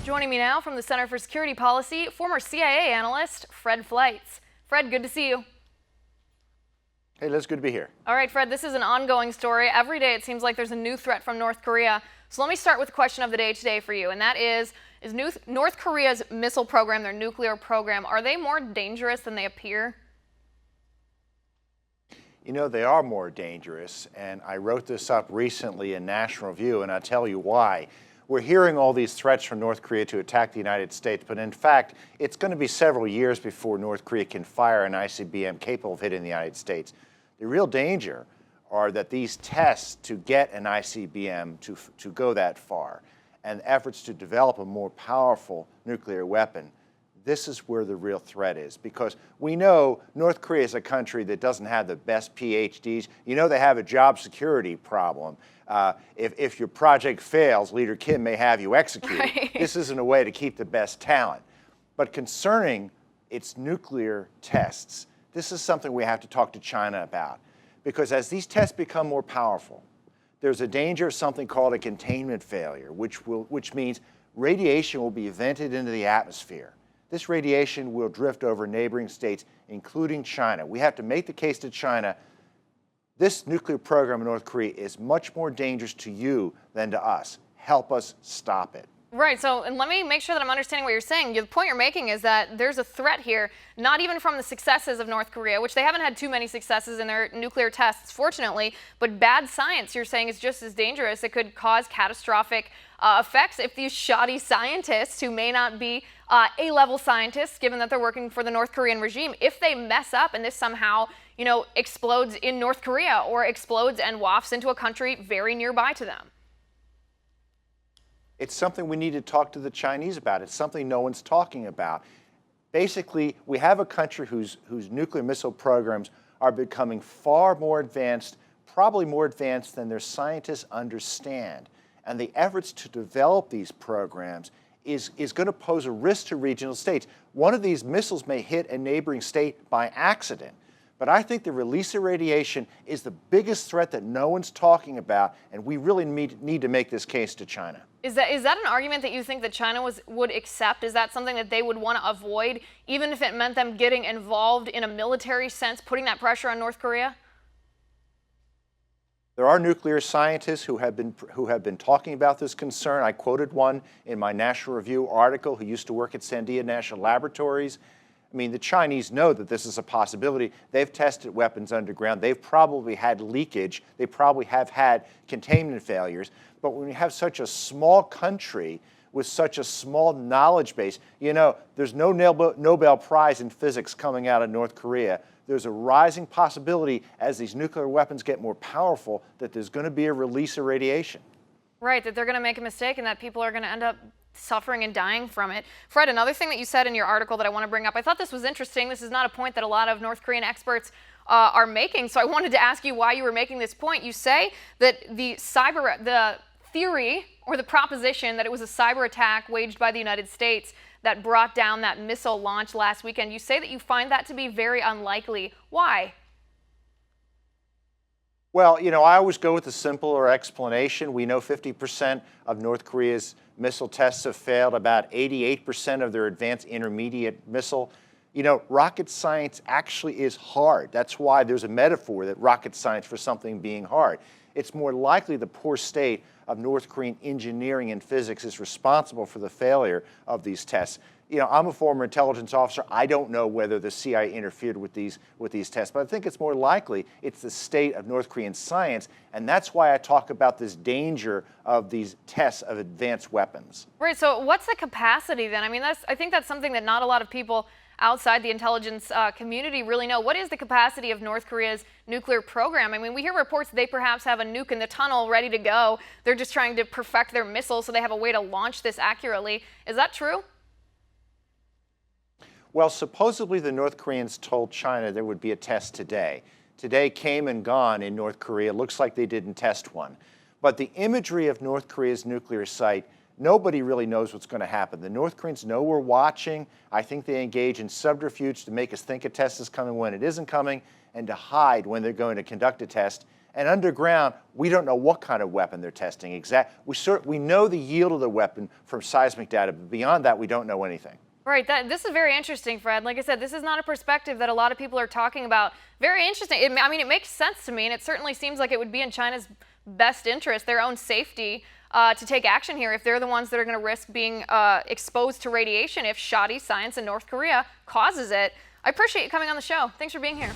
Joining me now from the Center for Security Policy, former CIA analyst Fred Fleitz. Fred, good to see you. Hey Liz, good to be here. All right, Fred, this is an ongoing story. Every day it seems like there's a new threat from North Korea. So let me start with the question of the day today for you, and that is North Korea's missile program, their nuclear program, are they more dangerous than they appear? You know, they are more dangerous, and I wrote this up recently in National Review, and I'll tell you why. We're hearing all these threats from North Korea to attack the United States, but in fact, it's going to be several years before North Korea can fire an ICBM capable of hitting the United States. The real danger are that these tests to get an ICBM to go that far and efforts to develop a more powerful nuclear weapon, this is where the real threat is, because we know North Korea is a country that doesn't have the best PhDs. You know they have a job security problem. If your project fails, Leader Kim may have you executed. Right. This isn't a way to keep the best talent. But concerning its nuclear tests, this is something we have to talk to China about, because as these tests become more powerful, there's a danger of something called a containment failure, which means radiation will be vented into the atmosphere. This radiation will drift over neighboring states, including China. We have to make the case to China, this nuclear program in North Korea is much more dangerous to you than to us. Help us stop it. Right, so and let me make sure that I'm understanding what you're saying. The point you're making is that there's a threat here, not even from the successes of North Korea, which they haven't had too many successes in their nuclear tests, fortunately, but bad science, you're saying, is just as dangerous. It could cause catastrophic effects if these shoddy scientists, who may not be A-level scientists, given that they're working for the North Korean regime, if they mess up and this somehow, explodes in North Korea or explodes and wafts into a country very nearby to them. It's something we need to talk to the Chinese about. It's something no one's talking about. Basically, we have a country whose nuclear missile programs are becoming far more advanced, probably more advanced than their scientists understand. And the efforts to develop these programs is going to pose a risk to regional states. One of these missiles may hit a neighboring state by accident. But I think the release of radiation is the biggest threat that no one's talking about, and we really need to make this case to China. Is that an argument that you think that China would accept? Is that something that they would want to avoid, even if it meant them getting involved in a military sense, putting that pressure on North Korea? There are nuclear scientists who have been talking about this concern. I quoted one in my National Review article who used to work at Sandia National Laboratories. I mean, the Chinese know that this is a possibility. They've tested weapons underground. They've probably had leakage. They probably have had containment failures. But when you have such a small country with such a small knowledge base, there's no Nobel Prize in physics coming out of North Korea. There's a rising possibility as these nuclear weapons get more powerful that there's going to be a release of radiation. Right, that they're going to make a mistake and that people are going to end up suffering and dying from it. Fred, another thing that you said in your article that I want to bring up, I thought this was interesting. This is not a point that a lot of North Korean experts are making, so I wanted to ask you why you were making this point. You say that the theory or the proposition that it was a cyber attack waged by the United States that brought down that missile launch last weekend, you say that you find that to be very unlikely. Why? Well, I always go with the simpler explanation. We know 50% of North Korea's missile tests have failed, about 88% of their advanced intermediate missile. Rocket science actually is hard. That's why there's a metaphor that rocket science for something being hard. It's more likely the poor state of North Korean engineering and physics is responsible for the failure of these tests. I'm a former intelligence officer. I don't know whether the CIA interfered with these tests, but I think it's more likely it's the state of North Korean science, and that's why I talk about this danger of these tests of advanced weapons. Right, so what's the capacity then? I mean, I think that's something that not a lot of people outside the intelligence community really know. What is the capacity of North Korea's nuclear program? I mean, we hear reports they perhaps have a nuke in the tunnel ready to go. They're just trying to perfect their missile so they have a way to launch this accurately. Is that true? Well, supposedly the North Koreans told China there would be a test today. Today came and gone in North Korea. It looks like they didn't test one. But the imagery of North Korea's nuclear site nobody really knows what's going to happen. The North Koreans know we're watching. I think they engage in subterfuge to make us think a test is coming when it isn't coming, and to hide when they're going to conduct a test. And underground, we don't know what kind of weapon they're testing. We know the yield of the weapon from seismic data, but beyond that, we don't know anything. Right. This is very interesting, Fred. Like I said, this is not a perspective that a lot of people are talking about. Very interesting. I mean, it makes sense to me, and it certainly seems like it would be in China's best interest, their own safety, to take action here if they're the ones that are going to risk being exposed to radiation if shoddy science in North Korea causes it. I appreciate you coming on the show. Thanks for being here.